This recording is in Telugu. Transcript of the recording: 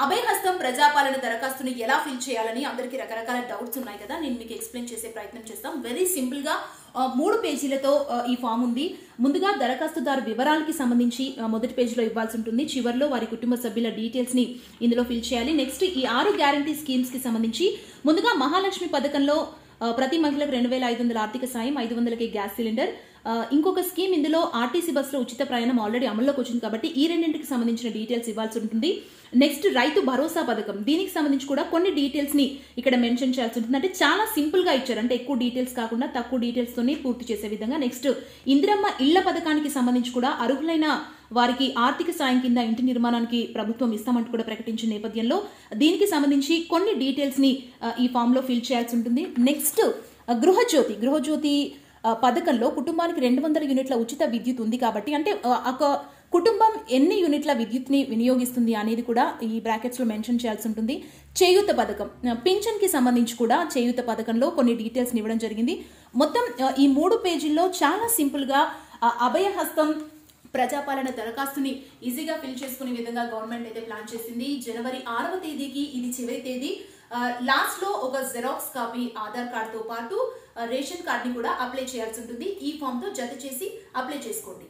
అభయహస్తం ప్రజాపాలన దరఖాస్తుని ఎలా ఫిల్ చేయాలని అందరికీ రకరకాల డౌట్స్ ఉన్నాయి కదా. నేను మీకు ఎక్స్ప్లెయిన్ చేసే ప్రయత్నం చేస్తాం. వెరీ సింపుల్ గా 3 పేజీలతో ఈ ఫామ్ ఉంది. ముందుగా దరఖాస్తుదారు వివరాలకి సంబంధించి మొదటి పేజీలో ఇవ్వాల్సి ఉంటుంది. చివర్లో వారి కుటుంబ సభ్యుల డీటెయిల్స్ ని ఇందులో ఫిల్ చేయాలి. నెక్స్ట్ ఈ 6 గ్యారంటీ స్కీమ్స్ కి సంబంధించి ముందుగా మహాలక్ష్మి పథకంలో ప్రతి మహిళకు 2500 ఆర్థిక సాయం, 500కి గ్యాస్ సిలిండర్. ఇంకొక స్కీమ్ ఇందులో ఆర్టీసీ బస్సులో ఉచిత ప్రయాణం ఆల్రెడీ అమల్లోకి వచ్చింది కాబట్టి ఈ రెండింటికి సంబంధించిన డీటెయిల్స్ ఇవ్వాల్సి ఉంటుంది. నెక్స్ట్ రైతు భరోసా పథకం, దీనికి సంబంధించి కూడా కొన్ని డీటెయిల్స్ ని ఇక్కడ మెన్షన్ చేయాల్సి ఉంటుంది. అంటే చాలా సింపుల్ గా ఇచ్చారు, అంటే ఎక్కువ డీటెయిల్స్ కాకుండా తక్కువ డీటెయిల్స్ తోనే పూర్తి చేసే విధంగా. నెక్స్ట్ ఇందిరమ్మ ఇళ్ల పథకానికి సంబంధించి కూడా అర్హులైన వారికి ఆర్థిక సాయం కింద ఇంటి నిర్మాణానికి ప్రభుత్వం ఇస్తామంటూ కూడా ప్రకటించిన నేపథ్యంలో దీనికి సంబంధించి కొన్ని డీటెయిల్స్ ని ఈ ఫామ్ లో ఫిల్ చేయాల్సి ఉంటుంది. నెక్స్ట్ గృహజ్యోతి పథకంలో కుటుంబానికి 200 యూనిట్ల ఉచిత విద్యుత్ ఉంది కాబట్టి, అంటే ఒక కుటుంబం ఎన్ని యూనిట్ల విద్యుత్ ని వినియోగిస్తుంది అనేది కూడా ఈ బ్రాకెట్స్ లో మెన్షన్ చేయాల్సి ఉంటుంది. చేయూత పథకం, పింఛన్ కి సంబంధించి కూడా చేయూత పథకంలో కొన్ని డీటెయిల్స్ ఇవ్వడం జరిగింది. మొత్తం ఈ 3 పేజీల్లో చాలా సింపుల్ గా అభయహస్తం ప్రజాపాలన దరఖాస్తుని ఈజీగా ఫిల్ చేసుకునే విధంగా గవర్నమెంట్ అయితే ప్లాన్ చేసింది. జనవరి 6వ తేదీకి ఇది చివరి తేదీ. లాస్ట్ లో ఒక జెరాక్స్ కాపీ ఆధార్ కార్డ్ తో పాటు రేషన్ కార్డ్ ని కూడా అప్లై చేయాల్సి ఉంటుంది. ఈ ఫామ్ తో జత చేసి అప్లై చేసుకోండి.